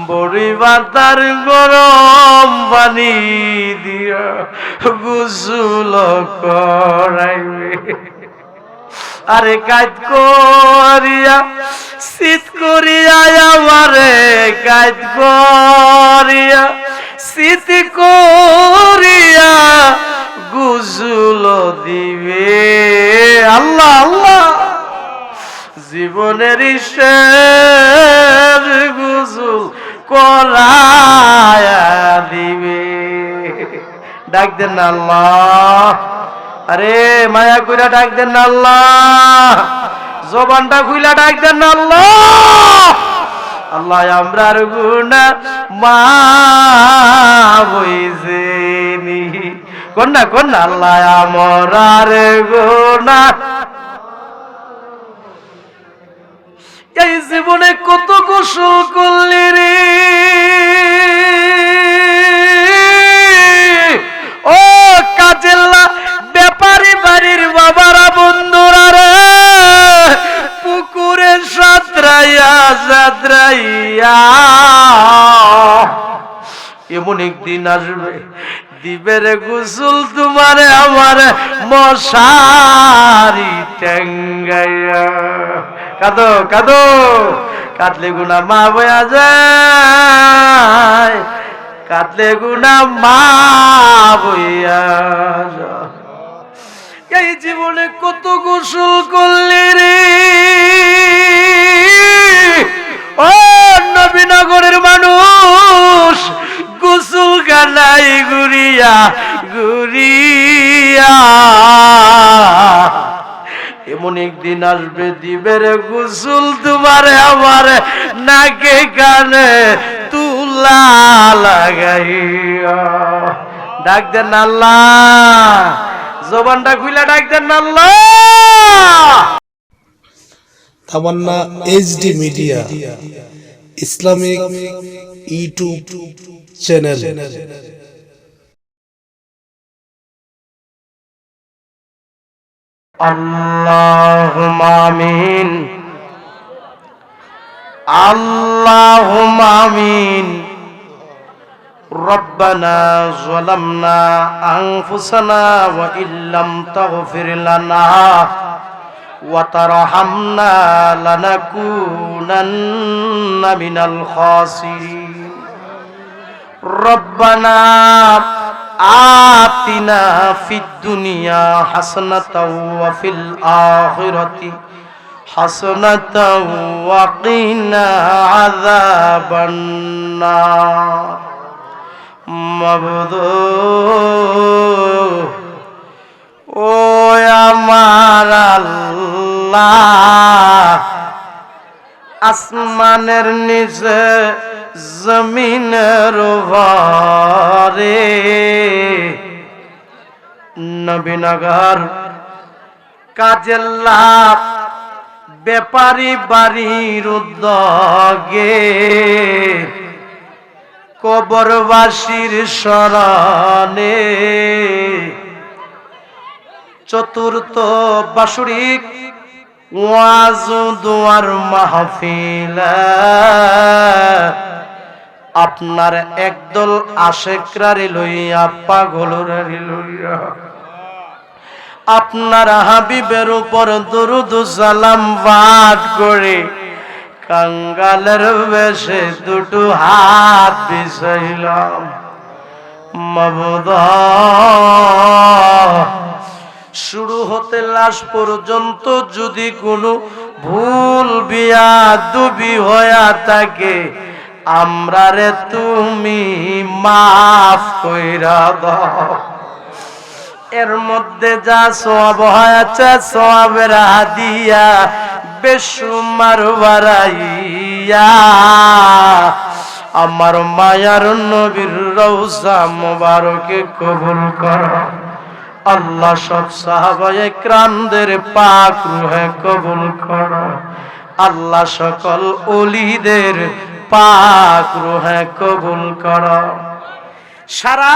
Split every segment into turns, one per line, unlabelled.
বড়ি পাতার গরম পানি দিয়া গোসল করাইবে। আরে কাজ করিয়া শীত করিয়া আমারে কাজ করিয়া শীত করিয়া গোসল দিবে। আল্লাহ আল্লাহ জীবনের শেষ গোসল করায়া দিবে। ডাক দেন না আল্লাহ, আরে মায়া কইরা ডাক দেন না আল্লাহ, জবানটা খুইলা ডাক দেন না আল্লাহ। আল্লাহ আমরার গুনাহ মাফ হইছেনি, কোন না আল্লাহ আমরার গুনাহ। এই জীবনে কত গোসল করলি রে ও কাজেল্লা ব্যাপারী বাড়ির বাবারা বন্ধুরা রে, পুকুরে সাঁতরাইয়া সাঁতরাইয়া এমন একদিন আসবে দিবে রে গোসল তোমারে আমার মশারি টেঙ্গাইয়া। কাঁদো কাঁদো, কাঁদলে গুনাহ মাফ হইয়া যায়, কাঁদলে গুনাহ মাফ হইয়া যায়। এই জীবনে কত গোসল করলি রে ও নবীনগরের মানুষ, গোসল খানায় ঘুরিয়া ঘুরিয়া এমন একদিন আসবে দিবে রে গোসল তোমারে আমার নাকে কানে তুলা লাগাইয়া। ডাক দেন আল্লাহ, জবানটা খুইলা ডাক দেন আল্লাহ।
Tamanna HD media Islamic YouTube channel.
আল্লাহুম্মা আমিন, আল্লাহুম্মা আমিন। রব্বানা যালামনা আনফুসানা ওয়া ইল্লাম তাগফির লানা ওয়া তারহামনা লানাকুনান্না মিনাল খাসিরিন। রব্বানা আতিনা ফিদ দুনিয়া হাসানাতাও ওয়া ফিল আখিরাতি হাসানাতাও ওয়া কিনা আযাবান নার। মাবুদ ও আমার আল্লাহ, আসমানের নিচে জমিনের উপরে নবীনগর কাজেল্লা ব্যাপারী বাড়ির উদ্যোগে কবরবাসীর স্মরণে চতুর্থ বাৎসরিক ওয়াজ দোয়ার মাহফিল আপনার একদল আশেকরারে লইয়া পাগলরারে লইয়া আপনার হাবিবের উপর দরুদ সালাম পাঠ করে কাঙ্গালের বেশে দুটো হাত বিছাইলাম। মাবুদ শুরু হতে লাশ পর্যন্ত যদি কোনো ভুল বিয়াদবি হইয়া থাকে আমরা রে তুমি মাফ কইরা দাও। এর মধ্যে যা সওয়াব হয়েছে সওয়াবের হাদিয়া বেশুমার বাড়াইয়া আমার মায়ার নবীর রওজা মোবারকে কবুল করো। আল্লাহ সব সাহাবায়ে কিরামদের পাক রূহে কবুল করো। আল্লাহ সকল ওলিদের পাক রূহে কবুল করো। সারা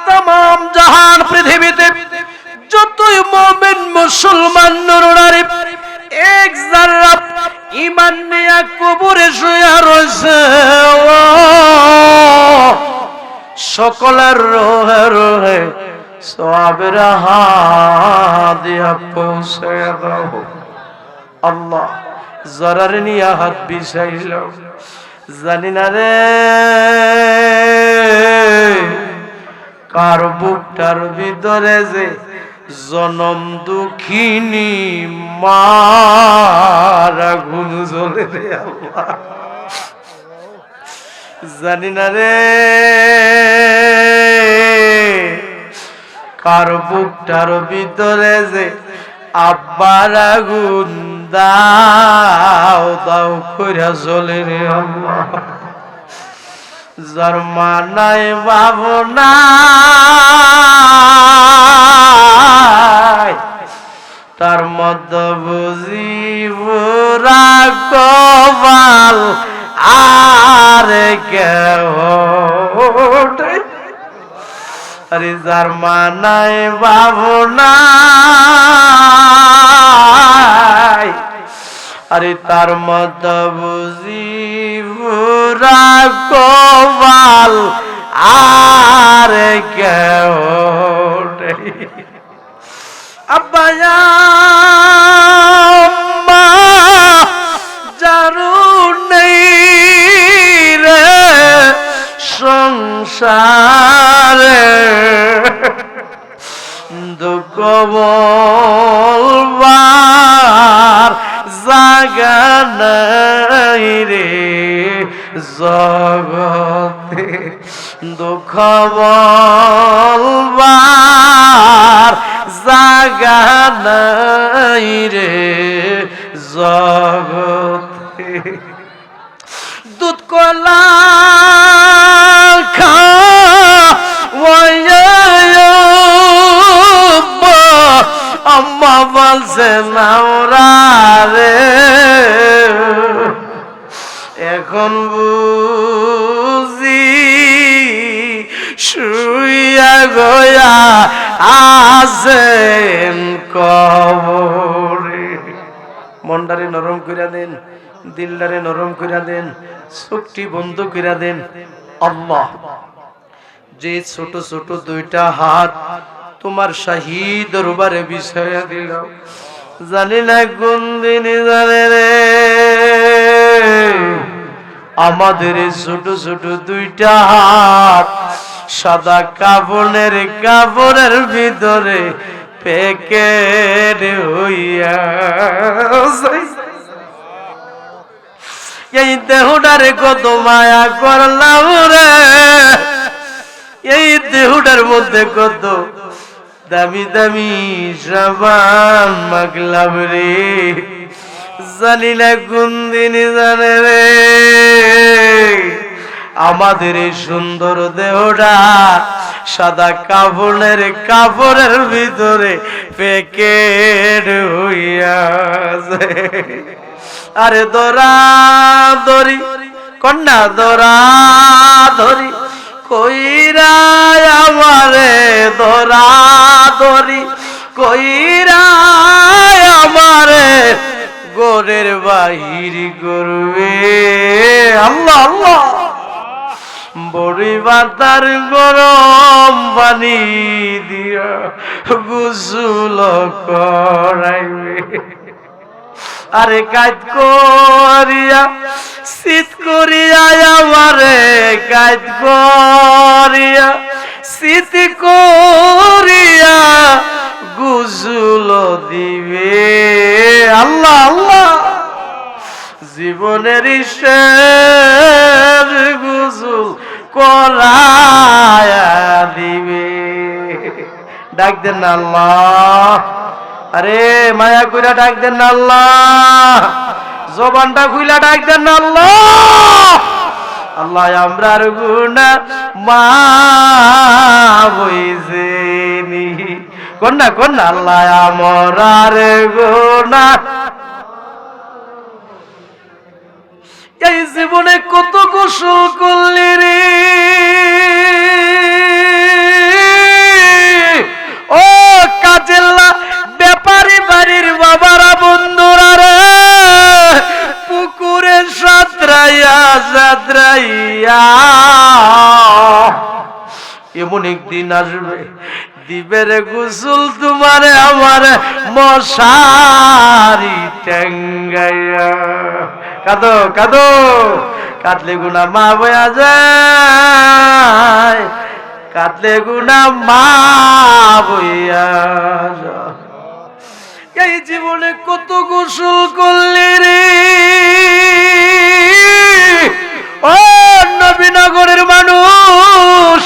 तमाम জাহান পৃথিবীতে যতই মুমিন মুসলমান নরনারী এক যারা ঈমান নিয়ে কবরে শুয়ে রয়েছে ও সকলের রোহে রোহে সওয়াবের হাদিয়া পৌঁছে দাও আল্লাহ। জরার নিয়া হাত বিছাইল, জানি না রে কার বুকটার ভিতরে যে জনম দুঃখিনী মার আগুন জ্বলে রে আল্লাহ, জানি না রে কার বুকটার ভিতরে যে আব্বার আগুন দাও দাও কইরা জ্বলে রে আল্লাহ। যার মা নাই বাবু নাই তার মধ্যে বুঝিব রাগবাল আর কেহ। আরে যার মা নাই বাবু নাই আরে তার মধ্যে বুঝিব রাগবাল আর কেহ। আব্বা আম্মা যারু নেই রে সংসারে দুঃখ বলবার জাগা নাই রে জগতে, দুঃখ বলবার জাগা নাই রে জগতে। দুধ কলা আম্মা বলছে নাওরা রে এখন বুঝি শুইয়া গয়া আছেন কবরে। মনটারে নরম কইরা দেন, দিলটারে নরম কইরা দেন, চোখটি বন্ধ কইরা দেন। আল্লাহ যে ছোট ছোট দুইটা হাত তোমার শাহী দরবারে বিছাইয়া দিল, জানি না কোন দিন জানে রে আমাদের এই ছোট ছোট দুইটা হাত সাদা কাপড়ের ভিতরে প্যাকেট হইয়া এই দেহটারে কত মায়া করলাম রে, এই দেহটার মধ্যে কত দামি দামি সাবান মাখলাম রে, জানি না কোন দিন জানে রে আমাদের এই সুন্দর দেহটা সাদা কাপড়ের ভিতরে প্যাকেট হইয়া যায়। আরে দরা দরি কন্যা দরা ধরি কইরা আমারে দরা দরি কইরা আমারে গোরের বাহির করবে। আল্লাহ আল্লাহ বড়ি বাতার গরম পানি দিয়া গোসল করাইবে। আরে কাজ করিয়া শীত করিয়া আমারে কাজ করিয়া শীত করিয়া গোসল দিবে। আল্লাহ আল্লাহ জীবনের শেষ গোসল করায়া দিবে। ডাক দেন না আল্লাহ, আরে মায়া কইরা ডাক দেন না আল্লাহ, জবানটা খুইলা ডাক দেন না আল্লাহ। আল্লাহ আমরার গুনাহ মাফ হইছেনি কন্যা কন্যা আল্লাহ আমরার গুনাহ। এই জীবনে কত গোসল করলি রে ও কাজেল্লা ব্যাপারী বাড়ির বাবারা বন্ধুরা রে, পুকুরে সাঁতরাইয়া সাঁতরাইয়া এমন একদিন আসবে দিবে রে গোসল তোমারে আমার মশারি টেঙ্গাইয়া। কাঁদো কাঁদো, কাঁদলে গুনাহ মাফ হয়ে যায়, কাঁদলে গুনাহ মাফ হইয়া যায়। এই জীবনে কত গোসল করলি রে ও নবীনগরের মানুষ,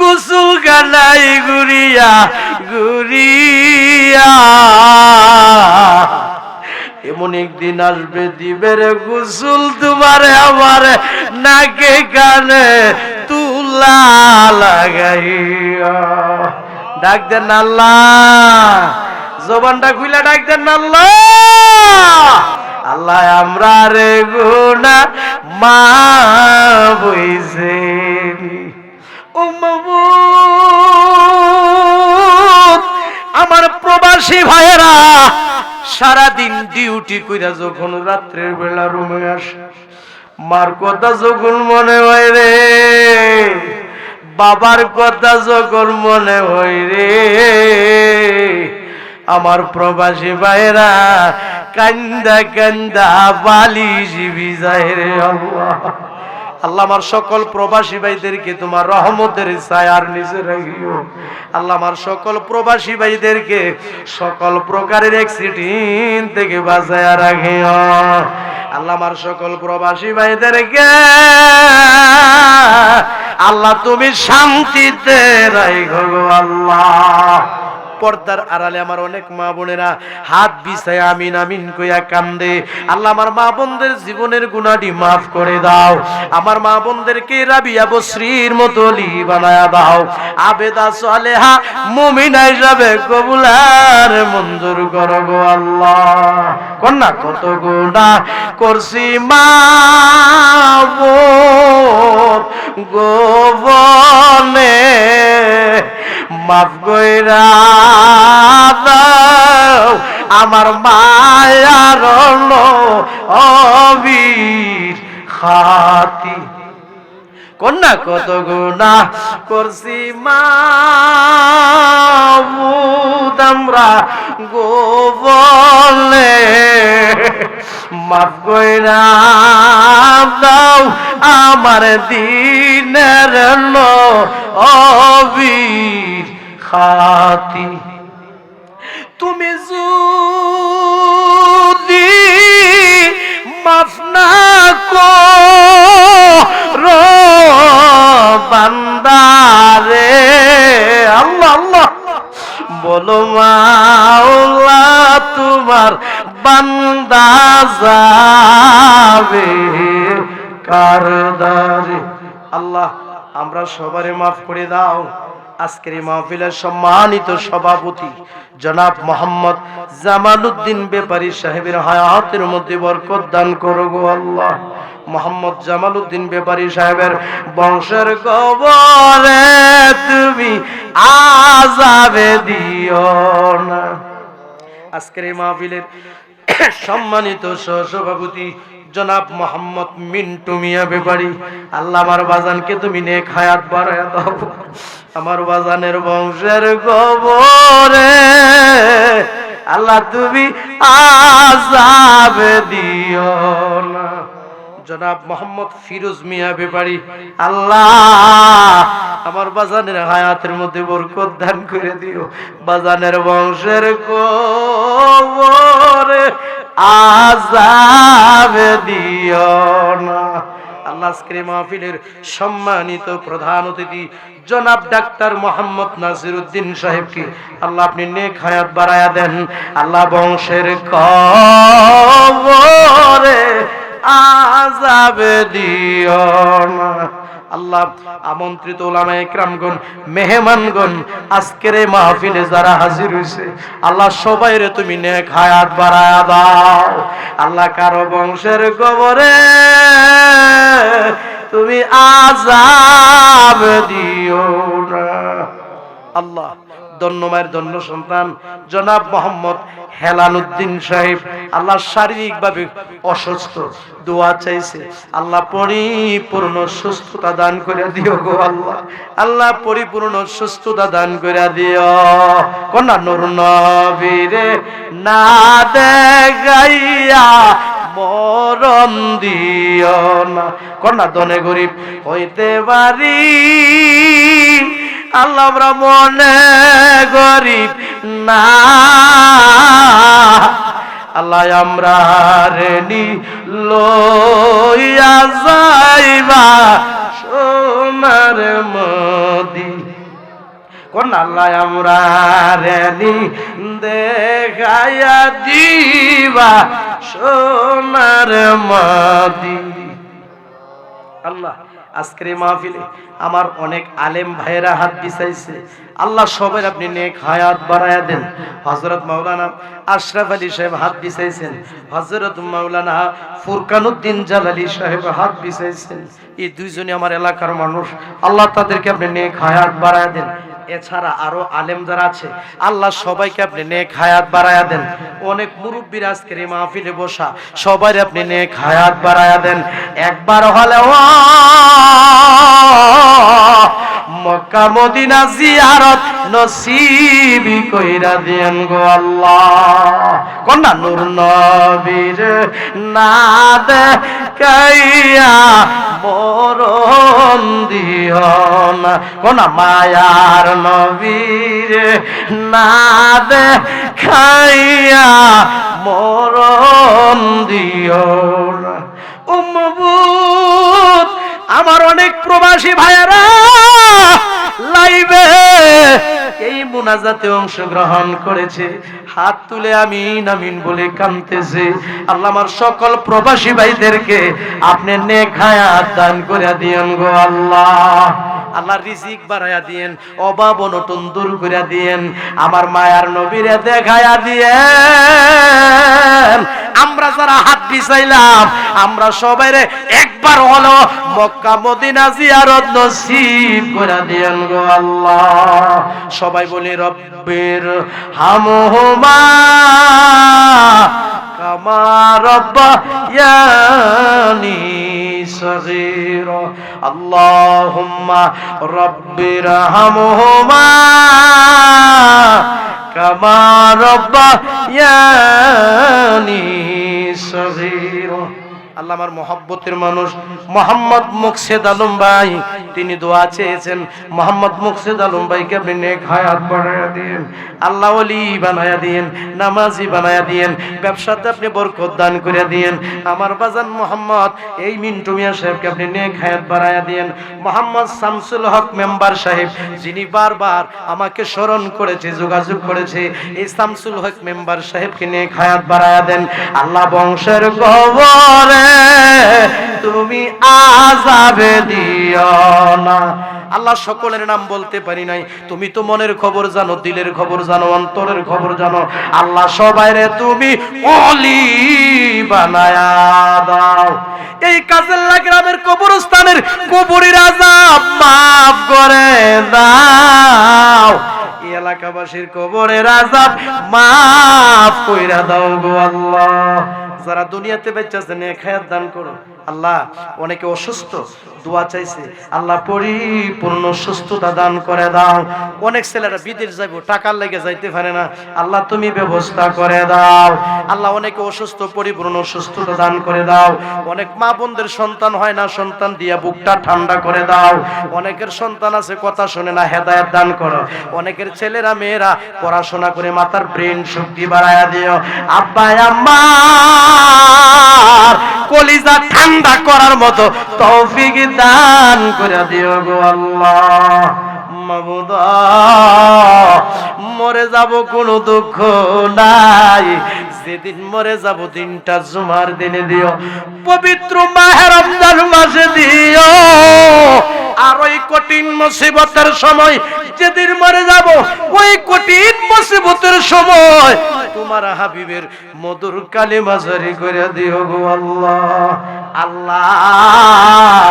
গোসল খানাই ঘুরিয়া ঘুরিয়া এমন একদিন আসবে দিবে রে গোসল তোমারে আমার নাকে কানে তুলা লাগাইয়া। ডাক দেন আল্লাহ, জবানটা খুইলা ডাক দেন আল্লাহ। আল্লাহ আমরা রে গুনাহ মাফ হইছে। ও মাবুদ, আমার প্রবাসী ভাইয়েরা সারাদিন ডিউটি কইরা যখন রাত্রের বেলা রুমে আসে, মার কথা যখন মনে হয় রে, বাবার কথা যখন মনে হয় রে, আমার প্রবাসী ভাইয়েরা কান্দা কান্দা বালিশ ভিজায় রে আল্লাহ। আল্লাহ আমার সকল প্রবাসী ভাইদেরকে তোমার রহমতের ছায়ার নিচে রাখিও। আল্লাহ আমার সকল প্রবাসী ভাইদেরকে সকল প্রকারের অ্যাক্সিডেন্ট থেকে বাঁচায়া রাখিও। আল্লাহ আমার সকল প্রবাসী ভাইদেরকে আল্লাহ তুমি শান্তিতে রাখো গো আল্লাহ। পর্দার আড়ালে আমার অনেক মা বোনেরা হাত বিছায় আমিন আমিন কইয়া কান্দে। আল্লাহ আমার মা বোনদের জীবনের গুনাহটি মাফ করে দাও। আমার মা বোনদেরকে রাবিয়া বসরির মতো লি বানায়া দাও। আবেদা সালেহা মুমিনা হিসাবে কবুল আর মঞ্জুর করো গো আল্লাহ। কন্যা কত গুনাহ করছি মা বোন গোবনে, মাফ কইরা দাও আমার মায়ার নবীর খাতি। কন্যা কত গুনাহ করছি মাবুদ আমরা গোবনে, মাফ কইরা দাও আমার দিনের নবীর খাতি। তুমি যদি মাফ না করো বান্দারে, আল্লাহ আল্লাহ বলো মাওলা তোমার বান্দা যাবে কার দ্বারে। আল্লাহ আমরা সবারে মাফ করে দাও। আজকের এই মাহফিলের সম্মানিত সভাপতি জনাব মোহাম্মদ জামালউদ্দিন ব্যাপারী সাহেবের হায়াতের মধ্যে বরকত দান করো গো আল্লাহ। মোহাম্মদ জামালউদ্দিন ব্যাপারী সাহেবের বংশের কবরে তুমি আযাবে দিও না। আজকের এই মাহফিলের সম্মানিত সহসভাপতি জনাব মোহাম্মদ মিন্টু মিয়া ব্যাপারী, আল্লাহ আমার বাজানকে তুমি নেক হায়াত বাড়ায়া দাও। আমার বাজানের বংশের কবরে আল্লাহ তুমি আযাবে দিও না। জনাব মোহাম্মদ ফিরোজ মিয়া ব্যাপারী, আল্লাহ আমার বাজানের হায়াতের মধ্যে বরকত দান করে দিও। বাজানের বংশের কবরে আযাবে দিও না। আল্লাহ আজকের মাহফিলের সম্মানিত প্রধান অতিথি জনাব ডাক্তার মোহাম্মদ নাসিরউদ্দিন সাহেবকে আল্লাহ আপনি নেক হায়াত বাড়ায়া দেন। আল্লাহ বংশের কবরে আযাবে দিও না। আল্লাহ আমন্ত্রিত উলামায়ে কেরামগণ, মেহমানগণ, আজকের এই মাহফিলে যারা হাজির হইছে আল্লাহ সবাইরে তুমি নেক হায়াত বাড়ায়া দাও। আল্লাহ কারো বংশের কবরে তুমি আযাব দিও না। আল্লাহ ধন্যমায়ের ধন্য সন্তান জনাব মোহাম্মদ হেলালুদ্দিন সাহেব, আল্লাহ শারীরিকভাবে অসুস্থ, দোয়া চাইছে, আল্লাহ পরিপূর্ণ সুস্থতা দান করে দিও গো আল্লাহ, আল্লাহ পরিপূর্ণ সুস্থতা দান করে দিও। কন্যা নূর নবীরে না দেখাইয়া মরণ দিও না, কন্যা ধনে গরিব হইতে পারি, আল্লাহ আমরা মনে গরিব না, আল্লাহ আমরা রেনি লইয়া যাইবা সোনার মদিনা, কোন আল্লাহ আমরা রেনি দেখাইয়া দিবা সোনার মদিনা। আল্লাহ আজকের এই মাহফিলে আমার অনেক আলেম ভাইয়েরা হাত বিছাইছে, আল্লাহ সবাই আপনি নেক হায়াত বাড়ায়া দেন। হযরত মাওলানা আশরাফ আলী সাহেব হাত বিছাইছেন, হযরত মাওলানা ফুরকানুদ্দিন জালালী সাহেব হাত বিছাইছেন, এই দুইজনই আমার এলাকার মানুষ, আল্লাহ তাদেরকে আপনি নেক হায়াত বাড়ায়া দেন। এছাড়া আরো আলেম যারা আছে আল্লাহ সবাইকে আপনি নেক হায়াত বাড়ায়া দেন। অনেক মুরব্বীর আজকের এই মাহফিলে বসা, সবাই আপনি নেক হায়াত বাড়ায়া দেন। একবার হলেও মক্কা মদিনা জিয়ারত নসিবি কইরা দেন গো আল্লাহ। কন্যা নূর নবীর না দেখাইয়া মরণ দিও না, কন্যা মায়ার নবীর না দেখাইয়া মরণ দিও না। উম্মত আমার অনেক প্রবাসী ভাইয়েরা লাইভে এই মুনাজাতে অংশগ্রহণ করেছে, হাত তুলে আমিন আমিন বলে কাঁদতেছে। আল্লাহ আমার সকল প্রবাসী ভাইদেরকে আপনি নেক হায়াত দান করে দিয়েন গো আল্লাহ, আল্লাহ রিজিক বাড়ায়া দিয়েন, অভাব অনটন দূর করে দিয়েন, আমার মায়ার নবীরে দেখায়া দিয়েন। আমরা যারা হাত বিছাইলাম আমরা সবাইরে একবার হলো মক্কা মদিনা জিয়ারত নসিব করে দিয়েন গো আল্লাহ। সবাই বলি রব্বির হামহুমা কামা রাব্বায়ানি সগীরা, আল্লাহুম্মা রব্বির হামহুমা কামা রাব্বায়ানি সগীরা। আল্লাহ আমার মহব্বতের মানুষ মোহাম্মদ মুকসেদ আলম ভাই, তিনি দোয়া চেয়েছেন, মোহাম্মদ মুকসেদ আলম ভাইকে আপনি নেক হায়াত বাড়ায়া দিন, আল্লাহ ওলি বানায়া দিন, নামাজি বানায়া দিন, ব্যবসাতে আপনি বরকত দান করে দিন। আমার বাজান মোহাম্মদ এই মিন্টু মিয়া সাহেবকে আপনি নেক হায়াত বাড়ায়া দিন। মোহাম্মদ শামসুল হক মেম্বার সাহেব, যিনি বারবার আমাকে স্মরণ করেছে, যোগাযোগ করেছে, এই শামসুল হক মেম্বার সাহেবকে নেক হায়াত বাড়ায়া দেন। আল্লাহ বংশের কবরে তুমি আযাবে দিও না। আল্লাহ সকলের নাম বলতে পারি নাই, তুমি তো মনের খবর জানো, দিলের খবর জানো, অন্তরের খবর জানো। আল্লাহ সবাইরে তুমি ওলি বানায়া দাও। এই কাজেল্লা গ্রামের কবরস্থানের কবরের আযাব মাফ করে দাও, এলাকাবাসীর কবরের আযাব মাফ কইরা দাও গো আল্লাহ। যারা দুনিয়াতে বেঁচে আছে নেক হায়াত দান করো। আল্লাহ অনেকে অসুস্থ, দোয়া চাইছে, আল্লাহ পরিপূর্ণ সুস্থতা দান করে দাও। অনেক ছেলেরা বিদেশ যাইব, টাকার লেগে যাইতে পারে না, আল্লাহ তুমি ব্যবস্থা করে দাও। আল্লাহ অনেকে অসুস্থ, পরিপূর্ণ সুস্থতা দান করে দাও। অনেক মা বোনদের সন্তান হয় না, সন্তান দিয়া বুকটা ঠান্ডা করে দাও। অনেকের সন্তান আছে কথা শোনে না, হেদায়েত দান করো। অনেকের ছেলেরা মেয়েরা পড়াশোনা করে মাথার ব্রেন শক্তি বাড়ায়া দিও। আব্বা আম্মা কলিজা ঠান্ডা করার মতো তৌফিক দান করে দিও গো আল্লাহ। মাবুদ মরে যাব কোনো দুঃখ নাই, যেদিন মরে যাব দিনটা জুমার দিনে দিও, পবিত্র মাহে রমজান মাসে দিও। আর ওই কঠিন মুসিবতের সময় যেদিন মরে যাব, ওই কঠিন মুসিবতের সময় তোমার হাবিবের মধুর কালিমা জারি করে দিও গো আল্লাহ। আল্লাহ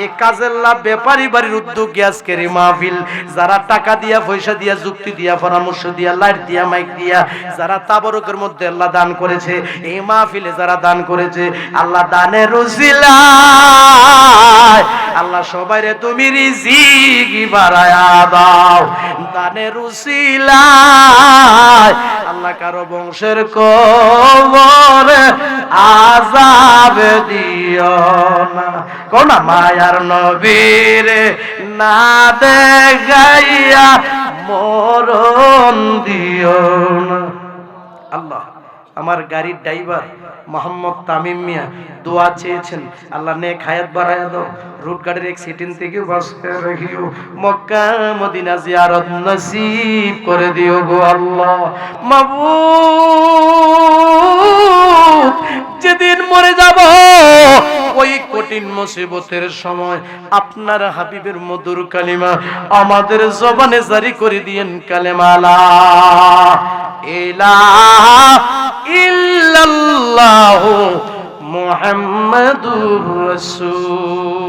এই কাজের লাভ ব্যাপারী বাড়ির উদ্যোগে আজকের এই মাহফিল। যারা টাকা দিয়া, পয়সা দিয়া, যুক্তি দিয়া, পরামর্শ দিয়া, লাইট দিয়া, মাইক দিয়া, যারা তাবারুকের মধ্যে আল্লাহ দান করেছে, এই মাহফিলে যারা দান করেছে, আল্লাহ দানের উসিলায় আল্লাহ সবাইরে তুমি রিজিক বাড়ায়া দাও। দানের উসিলায় আল্লাহ কারো বংশের কবরে আযাব দিও না। কোন মায়ার নবীরে না দেখাইয়া মরণ দিও না। আল্লাহ আমার গাড়ির ড্রাইভার মোহাম্মদ তামিম মিয়া দোয়া চেয়েছেন, আল্লাহ নেক হায়াত বাড়ায়া দাও, রুট গাড়ির অ্যাক্সিডেন্ট থেকে বাঁচিয়ে রাখিও, মক্কা মদিনা জিয়ারত নসিব করে দিও গো আল্লাহ। মাবুদ যেদিন মরে যাব ওই কঠিন মুসিবতের সময় আপনার হাবিবের মধুর কালিমা আমাদের জবানে জারি করে দিয়েন, কালেমা লা ইলাহা ইল্লাল্লাহু মুহাম্মাদুর রাসূল।